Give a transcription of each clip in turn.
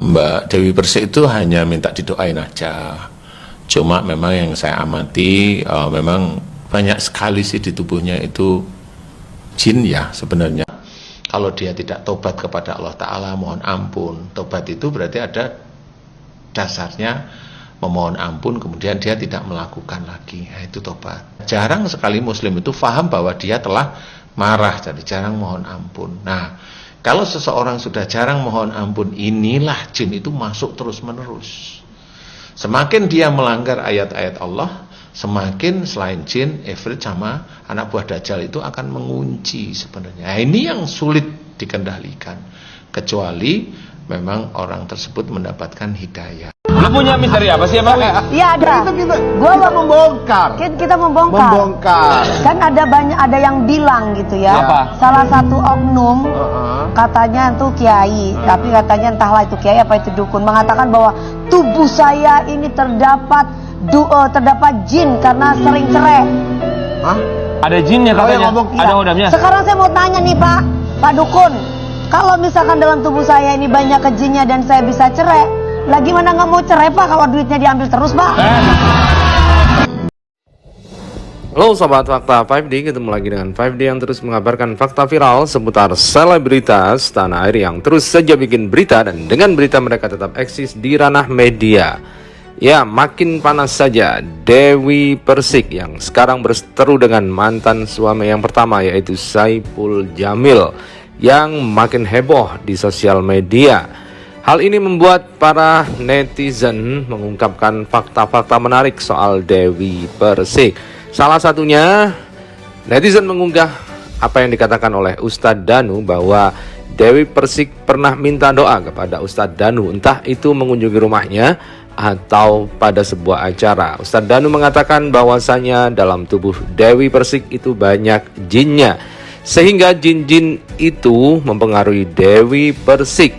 Mbak Dewi Persik itu hanya minta didoain aja. Cuma memang yang saya amati, memang banyak sekali sih di tubuhnya itu jin ya sebenarnya. Kalau dia tidak tobat kepada Allah Ta'ala, mohon ampun. Tobat itu berarti ada dasarnya memohon ampun, kemudian dia tidak melakukan lagi. Nah, itu tobat. Jarang sekali muslim itu paham bahwa dia telah marah, jadi jarang mohon ampun. Nah, kalau seseorang sudah jarang mohon ampun, inilah jin itu masuk terus-menerus. Semakin dia melanggar ayat-ayat Allah, semakin selain jin, ifrit sama anak buah dajjal itu akan mengunci sebenarnya. Nah, ini yang sulit dikendalikan, kecuali memang orang tersebut mendapatkan hidayah. Lu punya misteri apa sih emang? Iya ada. Gua nggak membongkar. Kita membongkar. Kan ada yang bilang gitu ya. Apa? Salah satu oknum katanya itu kiai, tapi katanya entahlah itu kiai apa itu dukun, mengatakan bahwa tubuh saya ini terdapat jin karena sering cerai. Hah? Ada jinnya katanya. Ada hodamnya. Sekarang saya mau tanya nih Pak Dukun, kalau misalkan dalam tubuh saya ini banyak jinnya dan saya bisa cerai, lagi mana nggak mau cerai Pak kalau duitnya diambil terus Pak? Halo Sobat Fakta 5D, ketemu lagi dengan 5D yang terus mengabarkan fakta viral seputar selebritas tanah air yang terus saja bikin berita, dan dengan berita mereka tetap eksis di ranah media. Ya, makin panas saja Dewi Persik yang sekarang berseteru dengan mantan suami yang pertama, yaitu Saipul Jamil, yang makin heboh di sosial media. Hal ini membuat para netizen mengungkapkan fakta-fakta menarik soal Dewi Persik. Salah satunya, netizen mengunggah apa yang dikatakan oleh Ustadz Danu bahwa Dewi Persik pernah minta doa kepada Ustadz Danu, entah itu mengunjungi rumahnya atau pada sebuah acara. Ustadz Danu mengatakan bahwasanya dalam tubuh Dewi Persik itu banyak jinnya, sehingga jin-jin itu mempengaruhi Dewi Persik,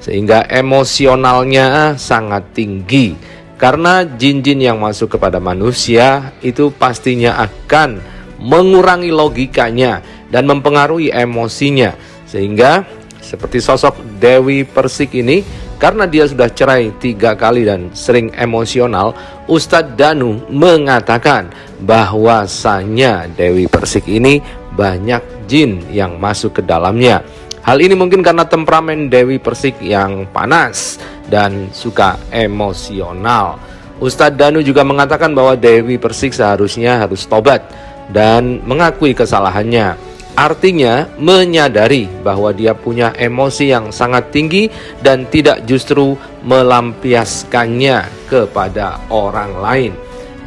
sehingga emosionalnya sangat tinggi. Karena jin-jin yang masuk kepada manusia itu pastinya akan mengurangi logikanya dan mempengaruhi emosinya. Sehingga seperti sosok Dewi Persik ini, karena dia sudah cerai 3 kali dan sering emosional, Ustadz Danu mengatakan bahwasanya Dewi Persik ini banyak jin yang masuk ke dalamnya. Hal ini mungkin karena temperamen Dewi Persik yang panas dan suka emosional. Ustadz Danu juga mengatakan bahwa Dewi Persik seharusnya harus tobat dan mengakui kesalahannya. Artinya menyadari bahwa dia punya emosi yang sangat tinggi dan tidak justru melampiaskannya kepada orang lain.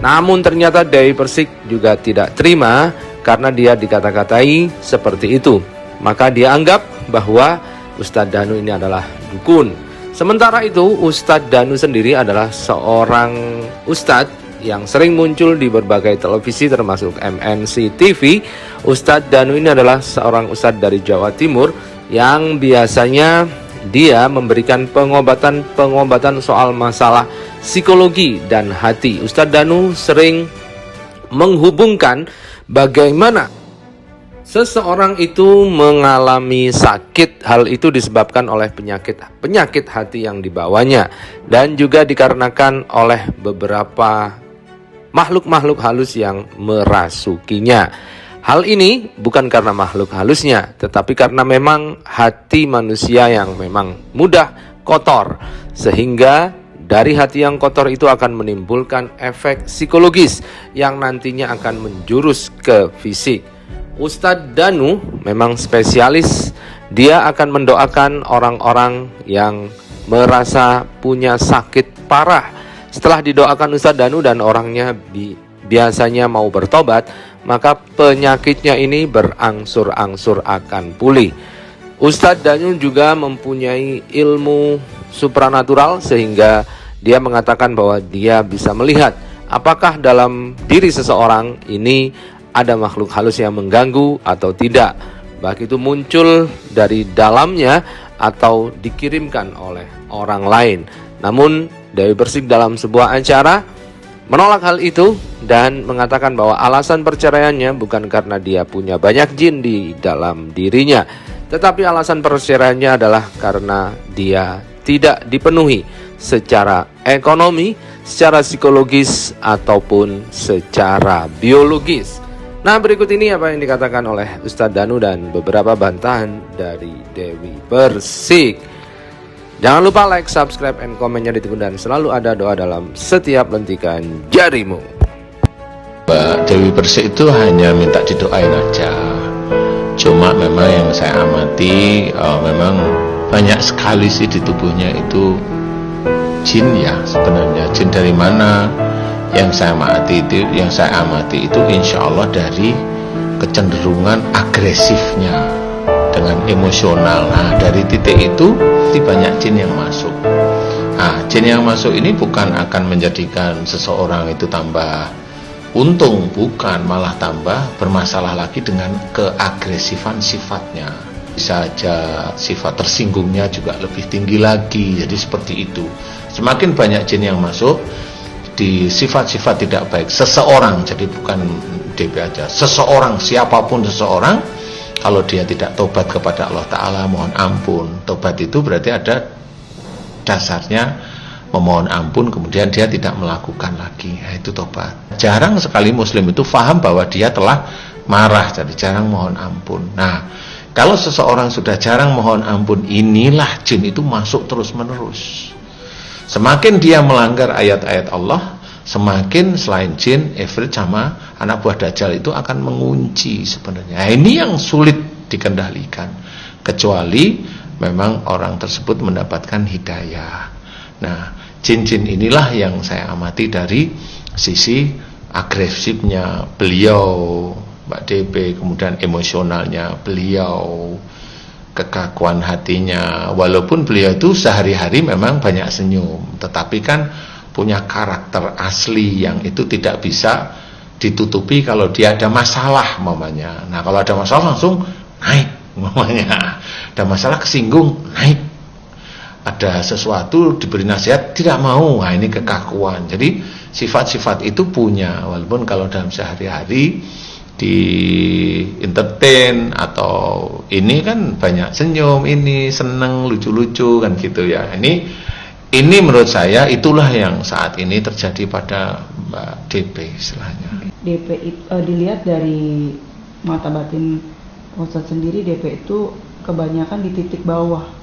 Namun ternyata Dewi Persik juga tidak terima karena dia dikata-katai seperti itu. Maka dia anggap bahwa Ustadz Danu ini adalah dukun. Sementara itu, Ustadz Danu sendiri adalah seorang ustadz yang sering muncul di berbagai televisi termasuk MNC TV. Ustadz Danu ini adalah seorang ustadz dari Jawa Timur yang biasanya dia memberikan pengobatan soal masalah psikologi dan hati. Ustadz Danu sering menghubungkan bagaimana seseorang itu mengalami sakit. Hal itu disebabkan oleh penyakit hati yang dibawanya, dan juga dikarenakan oleh beberapa makhluk-makhluk halus yang merasukinya. Hal ini bukan karena makhluk halusnya, tetapi karena memang hati manusia yang memang mudah kotor, sehingga dari hati yang kotor itu akan menimbulkan efek psikologis yang nantinya akan menjurus ke fisik. Ustadz Danu memang spesialis, dia akan mendoakan orang-orang yang merasa punya sakit parah. Setelah didoakan Ustadz Danu dan orangnya biasanya mau bertobat, maka penyakitnya ini berangsur-angsur akan pulih. Ustadz Danu juga mempunyai ilmu supranatural, sehingga dia mengatakan bahwa dia bisa melihat apakah dalam diri seseorang ini ada makhluk halus yang mengganggu atau tidak, baik itu muncul dari dalamnya atau dikirimkan oleh orang lain. Namun Dewi Persik dalam sebuah acara menolak hal itu dan mengatakan bahwa alasan perceraiannya bukan karena dia punya banyak jin di dalam dirinya, tetapi alasan perceraiannya adalah karena dia tidak dipenuhi secara ekonomi, secara psikologis, ataupun secara biologis. Nah, berikut ini apa yang dikatakan oleh Ustadz Danu dan beberapa bantahan dari Dewi Persik. Jangan lupa like, subscribe, and komennya ditunggu, dan selalu ada doa dalam setiap lentikan jarimu. Mbak Dewi Persik itu hanya minta didoain aja. Cuma memang yang saya amati, memang banyak sekali sih di tubuhnya itu jin ya sebenarnya. Jin dari mana? Yang saya amati itu insya Allah dari kecenderungan agresifnya dengan emosional. Nah, dari titik itu banyak jin yang masuk. Nah, jin yang masuk ini bukan akan menjadikan seseorang itu tambah untung, bukan, malah tambah bermasalah lagi dengan keagresifan sifatnya. Bisa aja sifat tersinggungnya juga lebih tinggi lagi. Jadi seperti itu. Semakin banyak jin yang masuk di sifat-sifat tidak baik seseorang, jadi bukan DP aja, seseorang, siapapun seseorang, kalau dia tidak tobat kepada Allah Ta'ala, mohon ampun. Tobat itu berarti ada dasarnya memohon ampun, kemudian dia tidak melakukan lagi. Nah, itu tobat. Jarang sekali muslim itu paham bahwa dia telah marah, jadi jarang mohon ampun. Nah, kalau seseorang sudah jarang mohon ampun, inilah jin itu masuk terus menerus. Semakin dia melanggar ayat-ayat Allah, semakin selain jin, ifrit sama anak buah dajjal itu akan mengunci sebenarnya. Nah, ini yang sulit dikendalikan, kecuali memang orang tersebut mendapatkan hidayah. Nah, jin-jin inilah yang saya amati dari sisi agresifnya beliau, Mbak DP, kemudian emosionalnya beliau, kekakuan hatinya. Walaupun beliau itu sehari-hari memang banyak senyum, tetapi kan punya karakter asli yang itu tidak bisa ditutupi kalau dia ada masalah mamanya. Nah, kalau ada masalah langsung naik mamanya. Ada masalah kesinggung, naik. Ada sesuatu diberi nasihat tidak mau. Nah, ini kekakuan. Jadi sifat-sifat itu punya, walaupun kalau dalam sehari-hari di entertain atau ini kan banyak senyum, ini seneng, lucu-lucu kan gitu ya. Ini menurut saya itulah yang saat ini terjadi pada Mbak DP istilahnya. DP dilihat dari mata batin Ustadz sendiri, DP itu kebanyakan di titik bawah.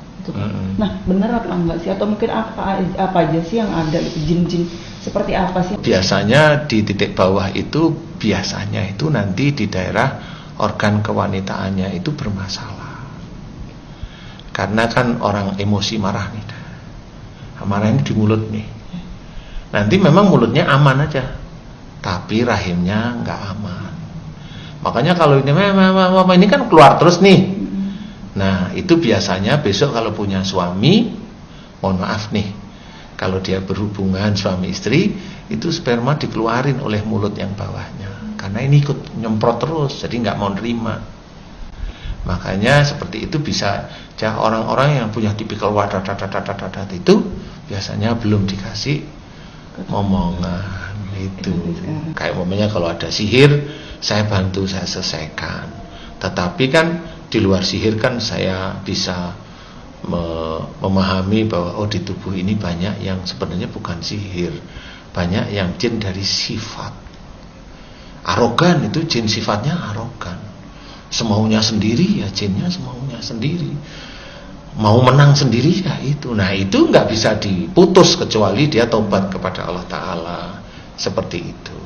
Nah, benar apa enggak sih? Atau mungkin apa aja sih yang ada gitu, jin-jin seperti apa sih? Biasanya di titik bawah itu biasanya itu nanti di daerah organ kewanitaannya itu bermasalah. Karena kan orang emosi marah nih. Marah ini di mulut nih. Nanti memang mulutnya aman aja, tapi rahimnya nggak aman. Makanya kalau ini kan keluar terus nih. Nah, itu biasanya besok kalau punya suami, mohon maaf nih, kalau dia berhubungan suami istri, itu sperma dikeluarin oleh mulut yang bawahnya, karena ini ikut nyemprot terus, jadi nggak mau nerima. Makanya seperti itu bisa, orang-orang yang punya tipikal wadah itu biasanya belum dikasih ngomongan itu. Kayak umpamanya kalau ada sihir, saya bantu, saya selesaikan. Tetapi kan di luar sihir kan saya bisa memahami bahwa di tubuh ini banyak yang sebenarnya bukan sihir, banyak yang jin dari sifat. Arogan itu jin sifatnya arogan, semaunya sendiri ya, jinnya semaunya sendiri, mau menang sendiri ya itu. Nah, itu nggak bisa diputus kecuali dia tobat kepada Allah Ta'ala, seperti itu.